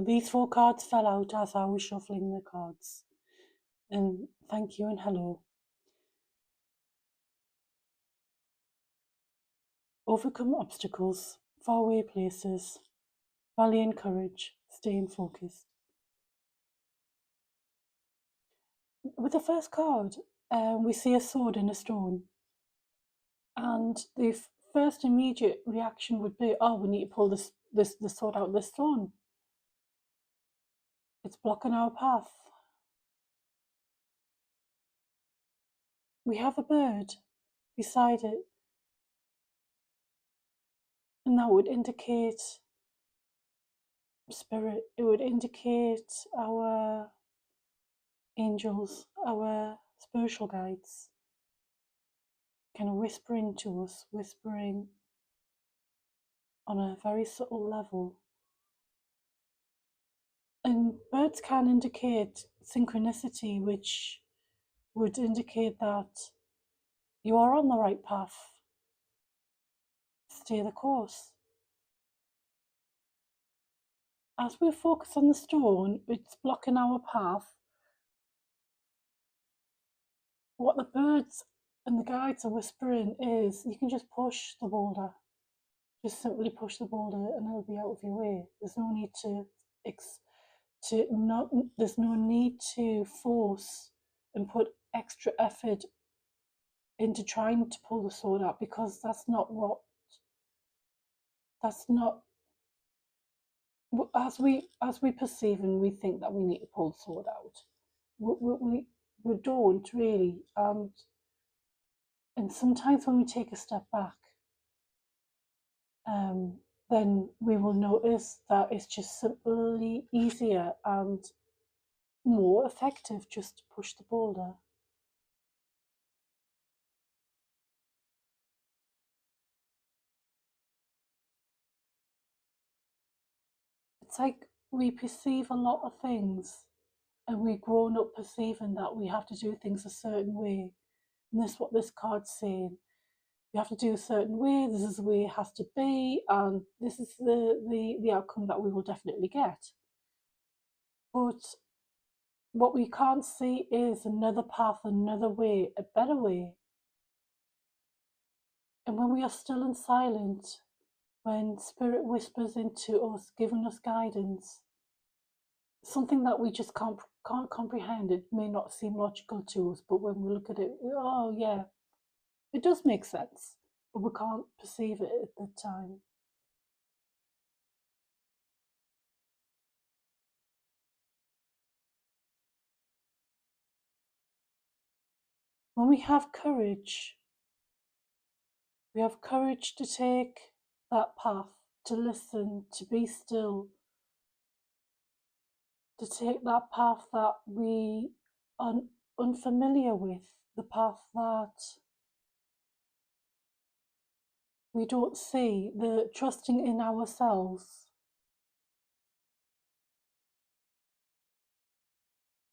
So these 4 cards fell out as I was shuffling the cards. And thank you and hello. Overcome obstacles, faraway places, valiant courage, staying focused. With the first card, we see a sword and a stone. And the first immediate reaction would be, oh, we need to pull the sword out of the stone. It's blocking our path. We have a bird beside it, and that would indicate spirit. It would indicate our angels, our spiritual guides, kind of whispering to us, whispering on a very subtle level. And birds can indicate synchronicity, which would indicate that you are on the right path. Stay the course. As we focus on the stone, it's blocking our path. What the birds and the guides are whispering is, you can just push the boulder. Just simply push the boulder and it'll be out of your way. There's no need there's no need to force and put extra effort into trying to pull the sword out, because that's not as we perceive and we think that we need to pull the sword out. We don't really, and sometimes when we take a step back, then we will notice that it's just simply easier and more effective just to push the boulder. It's like we perceive a lot of things and we've grown up perceiving that we have to do things a certain way. And this is what this card's saying. You have to do a certain way, this is the way it has to be, and this is the outcome that we will definitely get. But what we can't see is another path, another way, a better way. And when we are still and silent, when spirit whispers into us, giving us guidance, something that we just can't comprehend, it may not seem logical to us, but when we look at it, oh yeah, it does make sense, but we can't perceive it at the time. When we have courage to take that path, to listen, to be still, to take that path that we are unfamiliar with, the path that we don't see, the trusting in ourselves.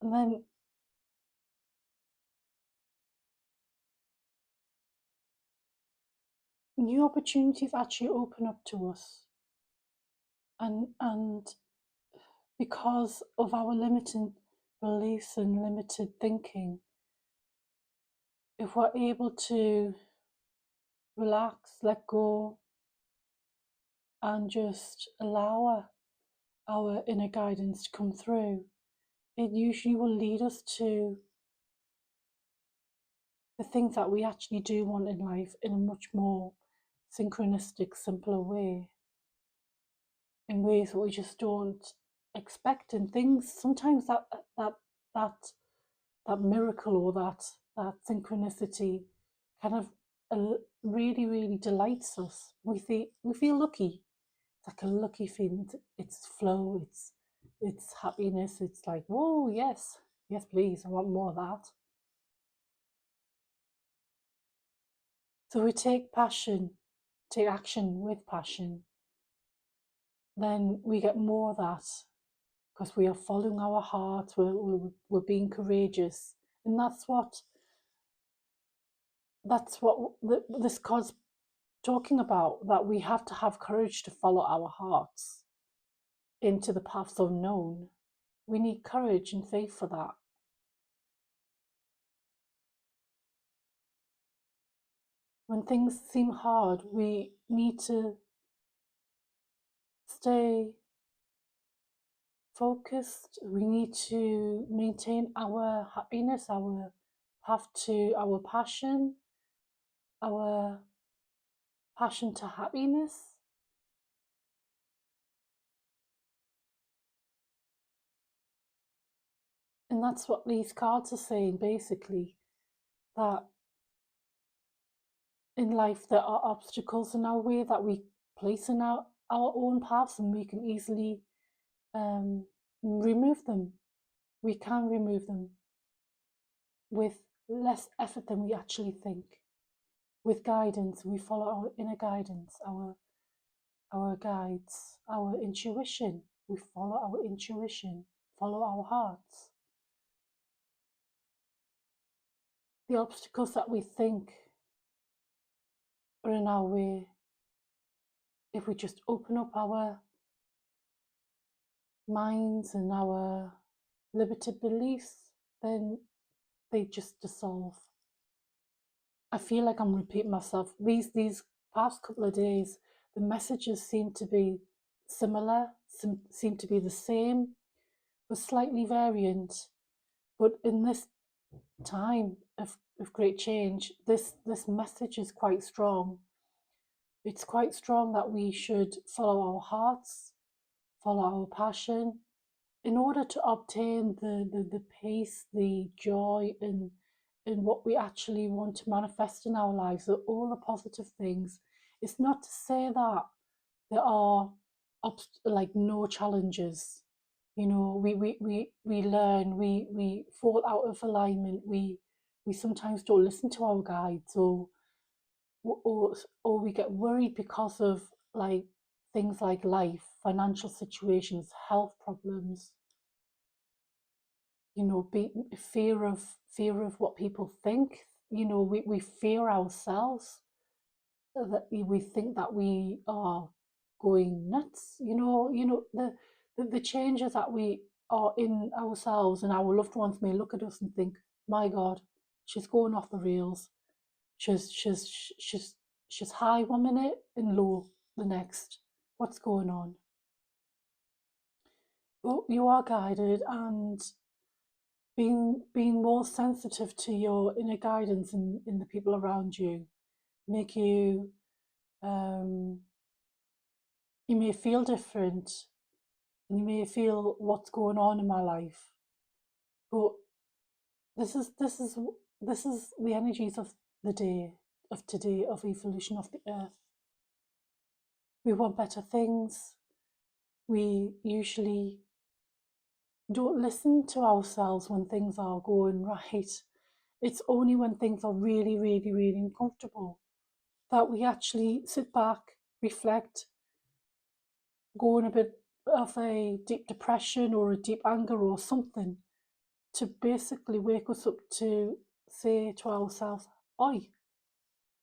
And then new opportunities actually open up to us. And because of our limited beliefs and limited thinking, if we're able to relax, let go, and just allow our inner guidance to come through, it usually will lead us to the things that we actually do want in life in a much more synchronistic, simpler way, in ways that we just don't expect. And things sometimes that miracle or that synchronicity kind of really delights us. We feel lucky. It's like a lucky feeling. It's flow. It's happiness. It's like, whoa, yes, please, I want more of that. So we take action with passion, then we get more of that, because we are following our heart, we're being courageous. And that's what this card's talking about, that we have to have courage to follow our hearts. into the paths unknown. We need courage and faith for that. When things seem hard, we need to stay focused. We need to maintain our happiness, our path to our passion to happiness. And that's what these cards are saying, basically, that in life there are obstacles in our way that we place in our own paths, and we can easily remove them. We can remove them with less effort than we actually think. With guidance, we follow our inner guidance, our guides, our intuition. We follow our intuition, follow our hearts. The obstacles that we think are in our way, if we just open up our minds and our limited beliefs, then they just dissolve. I feel like I'm repeating myself. These past couple of days, the messages seem to be similar, seem to be the same, but slightly variant. But in this time of great change, this message is quite strong. It's quite strong that we should follow our hearts, follow our passion, in order to obtain the peace, the joy, and what we actually want to manifest in our lives, all the positive things. It's not to say that there are like no challenges. You know, we learn, we fall out of alignment, we sometimes don't listen to our guides, or we get worried because of like things like life, financial situations, health problems, you know, fear of what people think. You know, we fear ourselves, that we think that we are going nuts. The changes that we are in ourselves, and our loved ones may look at us and think, my God, she's going off the rails. She's high one minute and low the next. What's going on? But you are guided, and being more sensitive to your inner guidance in the people around you make you you may feel different, and you may feel, what's going on in my life, but this is the energies of the day, of today, of evolution of the earth. We want better things. We usually don't listen to ourselves when things are going right. It's only when things are really, really, really uncomfortable that we actually sit back, reflect, go in a bit of a deep depression or a deep anger or something, to basically wake us up to say to ourselves, oi,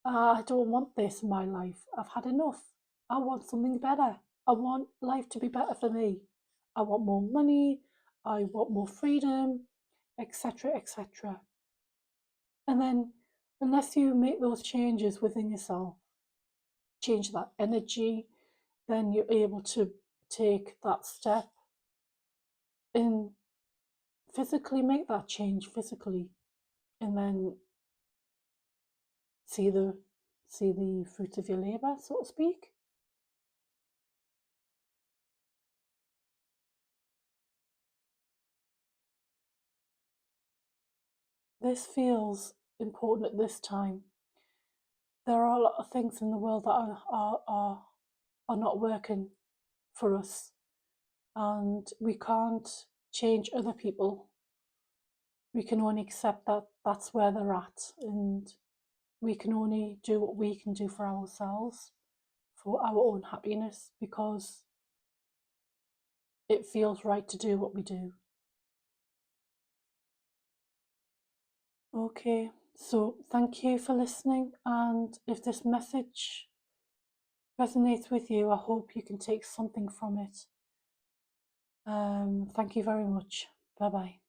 I don't want this in my life. I've had enough. I want something better. I want life to be better for me. I want more money. I want more freedom, etc., etc. And then, unless you make those changes within yourself, change that energy, then you're able to take that step and physically make that change physically, and then see the fruit of your labor, so to speak. This feels important at this time. There are a lot of things in the world that are not working for us, and we can't change other people. We can only accept that that's where they're at, and we can only do what we can do for ourselves, for our own happiness, because it feels right to do what we do. Okay, so thank you for listening, and if this message resonates with you, I hope you can take something from it. Thank you very much. Bye bye.